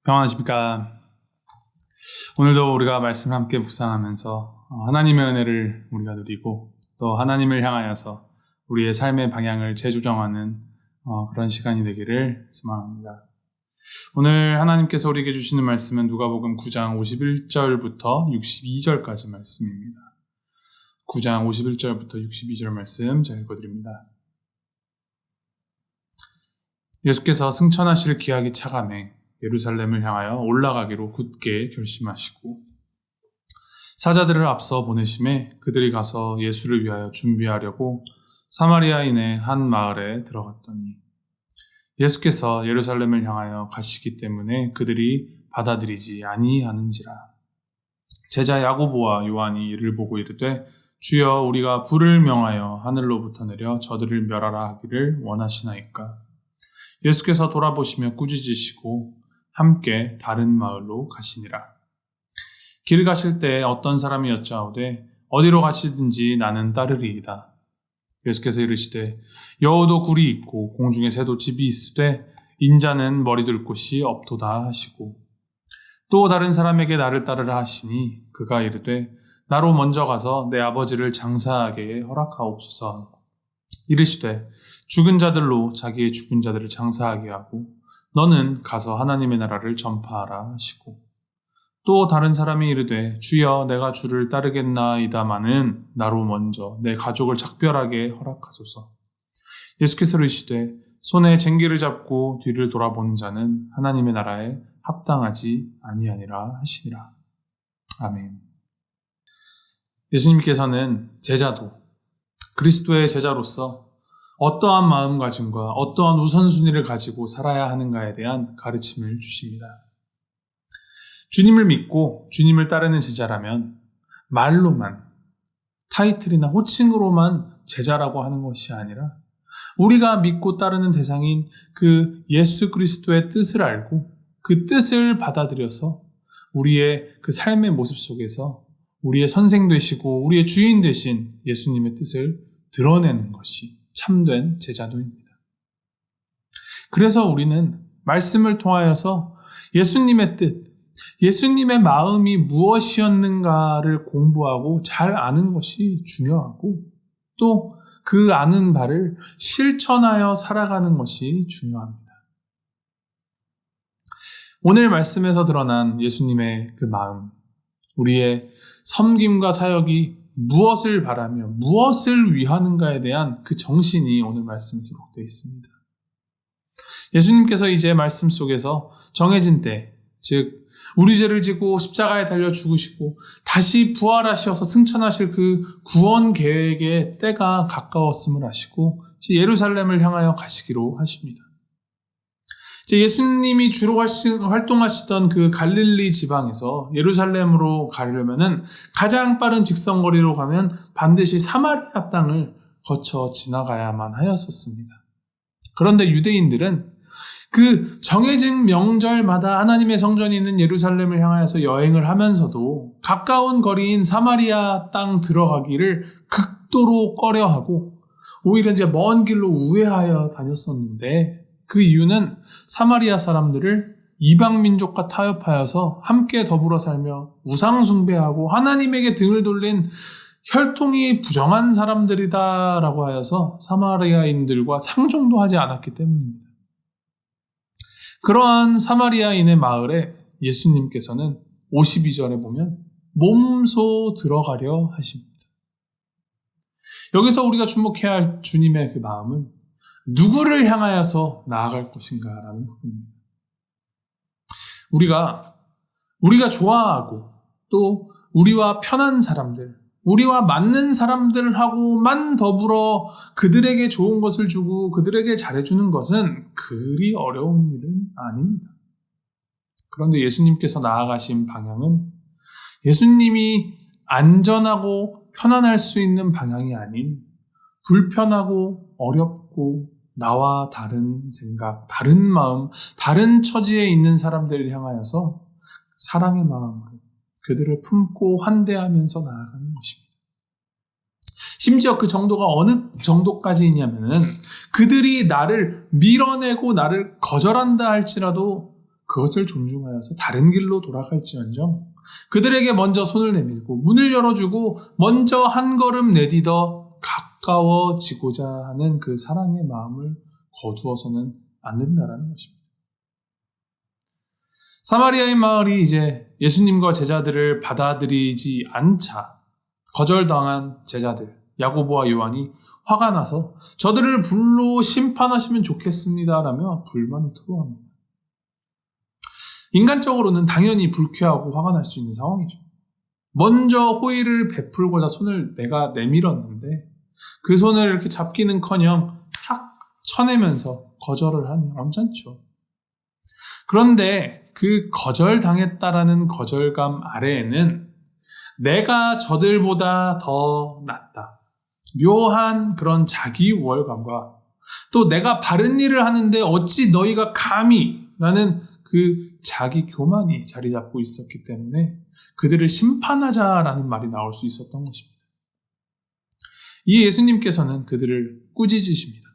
평안하십니까? 오늘도 우리가 말씀을 함께 묵상하면서 하나님의 은혜를 우리가 누리고 또 하나님을 향하여서 우리의 삶의 방향을 재조정하는 그런 시간이 되기를 소망합니다. 오늘 하나님께서 우리에게 주시는 말씀은 누가복음 9장 51절부터 62절까지 말씀입니다. 9장 51절부터 62절 말씀 제가 읽어드립니다. 예수께서 승천하실 기약이 차감해 예루살렘을 향하여 올라가기로 굳게 결심하시고 사자들을 앞서 보내심에 그들이 가서 예수를 위하여 준비하려고 사마리아인의 한 마을에 들어갔더니 예수께서 예루살렘을 향하여 가시기 때문에 그들이 받아들이지 아니하는지라. 제자 야고보와 요한이 이를 보고 이르되 주여 우리가 불을 명하여 하늘로부터 내려 저들을 멸하라 하기를 원하시나이까. 예수께서 돌아보시며 꾸짖으시고 함께 다른 마을로 가시니라. 길 가실 때 어떤 사람이 여짜오되 어디로 가시든지 나는 따르리이다. 예수께서 이르시되 여우도 굴이 있고 공중에 새도 집이 있으되 인자는 머리둘 곳이 없도다 하시고 또 다른 사람에게 나를 따르라 하시니 그가 이르되 나로 먼저 가서 내 아버지를 장사하게 허락하옵소서. 이르시되 죽은 자들로 자기의 죽은 자들을 장사하게 하고 너는 가서 하나님의 나라를 전파하라 하시고 또 다른 사람이 이르되 주여 내가 주를 따르겠나이다마는 나로 먼저 내 가족을 작별하게 허락하소서. 예수께서 이르시되 손에 쟁기를 잡고 뒤를 돌아보는 자는 하나님의 나라에 합당하지 아니하니라 하시니라. 아멘. 예수님께서는 제자도 그리스도의 제자로서 어떠한 마음가짐과 어떠한 우선순위를 가지고 살아야 하는가에 대한 가르침을 주십니다. 주님을 믿고 주님을 따르는 제자라면 말로만, 타이틀이나 호칭으로만 제자라고 하는 것이 아니라 우리가 믿고 따르는 대상인 그 예수 그리스도의 뜻을 알고 그 뜻을 받아들여서 우리의 그 삶의 모습 속에서 우리의 선생 되시고 우리의 주인 되신 예수님의 뜻을 드러내는 것이 참된 제자도입니다. 그래서 우리는 말씀을 통하여서 예수님의 뜻, 예수님의 마음이 무엇이었는가를 공부하고 잘 아는 것이 중요하고 또 그 아는 바를 실천하여 살아가는 것이 중요합니다. 오늘 말씀에서 드러난 예수님의 그 마음, 우리의 섬김과 사역이 무엇을 바라며 무엇을 위하는가에 대한 그 정신이 오늘 말씀에 기록되어 있습니다. 예수님께서 이제 말씀 속에서 정해진 때, 즉 우리 죄를 지고 십자가에 달려 죽으시고 다시 부활하셔서 승천하실 그 구원 계획의 때가 가까웠음을 아시고 예루살렘을 향하여 가시기로 하십니다. 예수님이 주로 활동하시던 그 갈릴리 지방에서 예루살렘으로 가려면은 가장 빠른 직선거리로 가면 반드시 사마리아 땅을 거쳐 지나가야만 하였었습니다. 그런데 유대인들은 그 정해진 명절마다 하나님의 성전이 있는 예루살렘을 향하여서 여행을 하면서도 가까운 거리인 사마리아 땅 들어가기를 극도로 꺼려하고 오히려 이제 먼 길로 우회하여 다녔었는데 그 이유는 사마리아 사람들을 이방 민족과 타협하여서 함께 더불어 살며 우상 숭배하고 하나님에게 등을 돌린 혈통이 부정한 사람들이다라고 하여서 사마리아인들과 상종도 하지 않았기 때문입니다. 그러한 사마리아인의 마을에 예수님께서는 52절에 보면 몸소 들어가려 하십니다. 여기서 우리가 주목해야 할 주님의 그 마음은 누구를 향하여서 나아갈 것인가라는 부분입니다. 우리가 좋아하고 또 우리와 편한 사람들, 우리와 맞는 사람들하고만 더불어 그들에게 좋은 것을 주고 그들에게 잘해주는 것은 그리 어려운 일은 아닙니다. 그런데 예수님께서 나아가신 방향은 예수님이 안전하고 편안할 수 있는 방향이 아닌 불편하고 어렵고 나와 다른 생각, 다른 마음, 다른 처지에 있는 사람들을 향하여서 사랑의 마음으로 그들을 품고 환대하면서 나아가는 것입니다. 심지어 그 정도가 어느 정도까지이냐면은 그들이 나를 밀어내고 나를 거절한다 할지라도 그것을 존중하여서 다른 길로 돌아갈지언정 그들에게 먼저 손을 내밀고 문을 열어주고 먼저 한 걸음 내디뎌 가까워지고자 하는 그 사랑의 마음을 거두어서는 안 된다라는 것입니다. 사마리아인 마을이 이제 예수님과 제자들을 받아들이지 않자 거절당한 제자들 야고보와 요한이 화가 나서 저들을 불로 심판하시면 좋겠습니다라며 불만을 토로합니다. 인간적으로는 당연히 불쾌하고 화가 날 수 있는 상황이죠. 먼저 호의를 베풀고자 손을 내가 내밀었는데 그 손을 이렇게 잡기는커녕 탁 쳐내면서 거절을 하니 언짢죠. 그런데 그 거절당했다라는 거절감 아래에는 내가 저들보다 더 낫다. 묘한 그런 자기 우월감과 또 내가 바른 일을 하는데 어찌 너희가 감히 라는 그 자기 교만이 자리 잡고 있었기 때문에 그들을 심판하자라는 말이 나올 수 있었던 것입니다. 이 예수님께서는 그들을 꾸짖으십니다.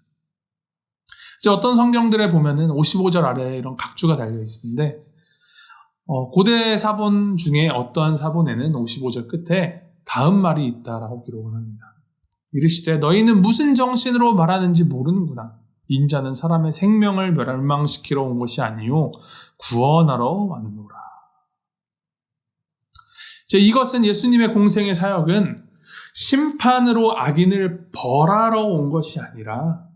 이제 어떤 성경들에 보면은 55절 아래에 이런 각주가 달려 있는데 고대 사본 중에 어떠한 사본에는 55절 끝에 다음 말이 있다라고 기록을 합니다. 이르시되 너희는 무슨 정신으로 말하는지 모르는구나. 인자는 사람의 생명을 멸망시키러 온 것이 아니요 구원하러 왔노라. 이제 이것은 예수님의 공생의 사역은 심판으로 악인을 벌하러 온 것이 아니라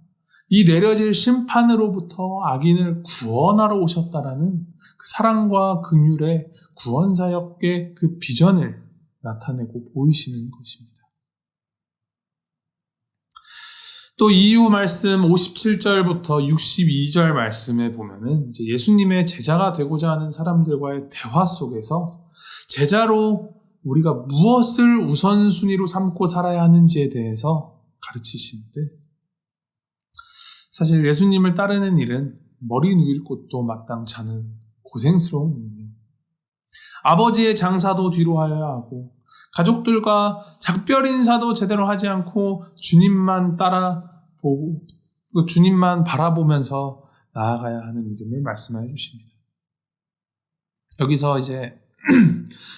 이 내려질 심판으로부터 악인을 구원하러 오셨다라는 그 사랑과 긍휼의 구원사역의 그 비전을 나타내고 보이시는 것입니다. 또 이후 말씀 57절부터 62절 말씀에 보면은 이제 예수님의 제자가 되고자 하는 사람들과의 대화 속에서 제자로 우리가 무엇을 우선순위로 삼고 살아야 하는지에 대해서 가르치시는데 사실 예수님을 따르는 일은 머리 누일 곳도 마땅치 않은 고생스러운 일이며 아버지의 장사도 뒤로 하여야 하고 가족들과 작별 인사도 제대로 하지 않고 주님만 따라보고 주님만 바라보면서 나아가야 하는 일임을 말씀해 주십니다. 여기서 이제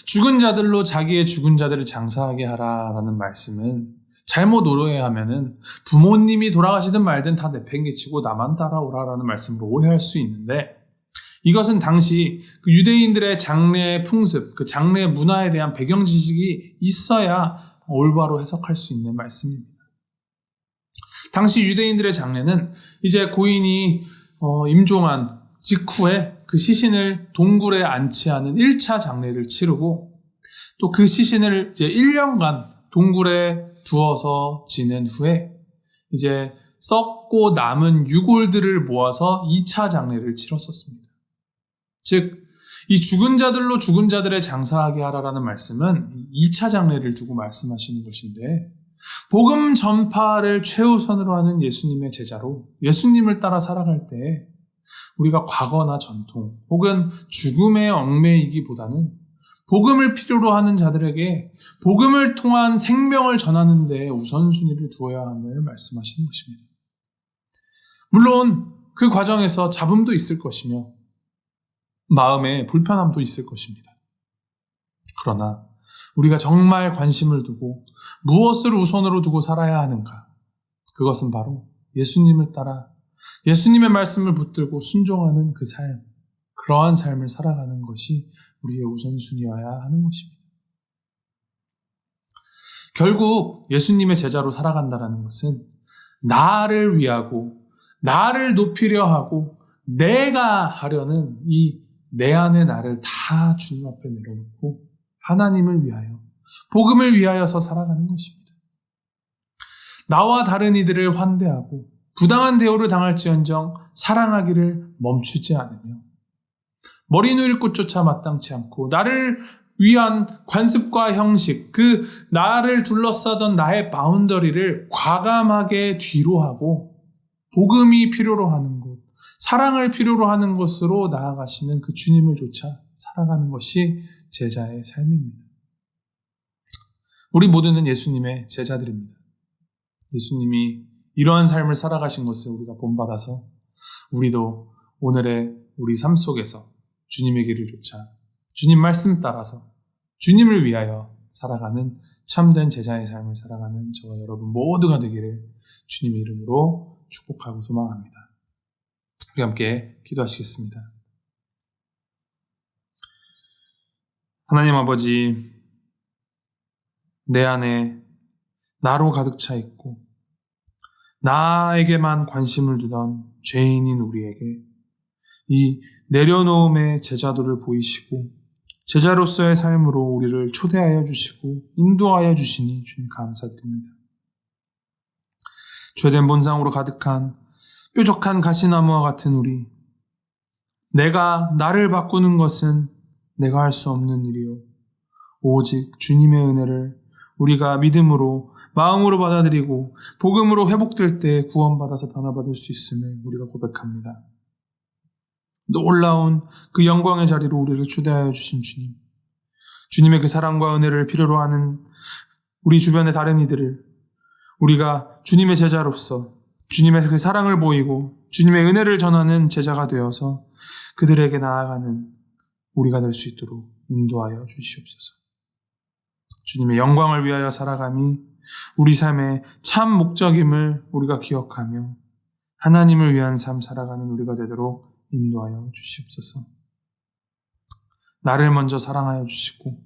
죽은 자들로 자기의 죽은 자들을 장사하게 하라라는 말씀은 잘못 오해하면은 부모님이 돌아가시든 말든 다 내팽개치고 나만 따라오라라는 말씀으로 오해할 수 있는데 이것은 당시 그 유대인들의 장례 풍습, 그 장례 문화에 대한 배경 지식이 있어야 올바로 해석할 수 있는 말씀입니다. 당시 유대인들의 장례는 이제 고인이 임종한 직후에 그 시신을 동굴에 안치하는 1차 장례를 치르고 또 그 시신을 이제 1년간 동굴에 두어서 지낸 후에 이제 썩고 남은 유골들을 모아서 2차 장례를 치렀었습니다. 즉, 이 죽은 자들로 죽은 자들의 장사하게 하라라는 말씀은 2차 장례를 두고 말씀하시는 것인데 복음 전파를 최우선으로 하는 예수님의 제자로 예수님을 따라 살아갈 때 우리가 과거나 전통 혹은 죽음에 얽매이기보다는 복음을 필요로 하는 자들에게 복음을 통한 생명을 전하는 데 우선순위를 두어야 함을 말씀하시는 것입니다. 물론 그 과정에서 잡음도 있을 것이며 마음에 불편함도 있을 것입니다. 그러나 우리가 정말 관심을 두고 무엇을 우선으로 두고 살아야 하는가? 그것은 바로 예수님을 따라 예수님의 말씀을 붙들고 순종하는 그 삶, 그러한 삶을 살아가는 것이 우리의 우선순위여야 하는 것입니다. 결국 예수님의 제자로 살아간다는 것은 나를 위하고 나를 높이려 하고 내가 하려는 이 내 안의 나를 다 주님 앞에 내려놓고 하나님을 위하여 복음을 위하여서 살아가는 것입니다. 나와 다른 이들을 환대하고 부당한 대우를 당할지언정 사랑하기를 멈추지 않으며 머리 누일 곳조차 마땅치 않고 나를 위한 관습과 형식, 그 나를 둘러싸던 나의 바운더리를 과감하게 뒤로 하고 복음이 필요로 하는 곳, 사랑을 필요로 하는 것으로 나아가시는 그 주님을 쫓아 살아가는 것이 제자의 삶입니다. 우리 모두는 예수님의 제자들입니다. 예수님이 이러한 삶을 살아가신 것을 우리가 본받아서 우리도 오늘의 우리 삶 속에서 주님의 길을 쫓아 주님 말씀 따라서 주님을 위하여 살아가는 참된 제자의 삶을 살아가는 저와 여러분 모두가 되기를 주님의 이름으로 축복하고 소망합니다. 우리 함께 기도하시겠습니다. 하나님 아버지, 내 안에 나로 가득 차 있고 나에게만 관심을 두던 죄인인 우리에게 이 내려놓음의 제자도를 보이시고 제자로서의 삶으로 우리를 초대하여 주시고 인도하여 주시니 주님 감사드립니다. 죄된 본성으로 가득한 뾰족한 가시나무와 같은 우리, 내가 나를 바꾸는 것은 내가 할 수 없는 일이요 오직 주님의 은혜를 우리가 믿음으로 마음으로 받아들이고 복음으로 회복될 때 구원받아서 변화받을 수 있음을 우리가 고백합니다. 놀라운 그 영광의 자리로 우리를 초대하여 주신 주님, 주님의 그 사랑과 은혜를 필요로 하는 우리 주변의 다른 이들을 우리가 주님의 제자로서 주님의 그 사랑을 보이고 주님의 은혜를 전하는 제자가 되어서 그들에게 나아가는 우리가 될 수 있도록 인도하여 주시옵소서. 주님의 영광을 위하여 살아감이 우리 삶의 참 목적임을 우리가 기억하며 하나님을 위한 삶 살아가는 우리가 되도록 인도하여 주시옵소서. 나를 먼저 사랑하여 주시고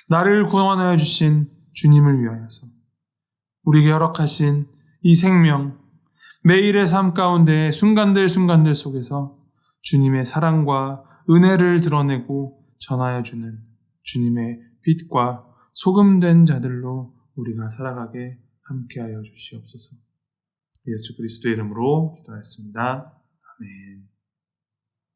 나를 구원하여 주신 주님을 위하여서 우리에게 허락하신 이 생명, 매일의 삶 가운데 순간들 속에서 주님의 사랑과 은혜를 드러내고 전하여 주는 주님의 빛과 소금된 자들로 우리가 살아가게 함께하여 주시옵소서. 예수 그리스도의 이름으로 기도하였습니다.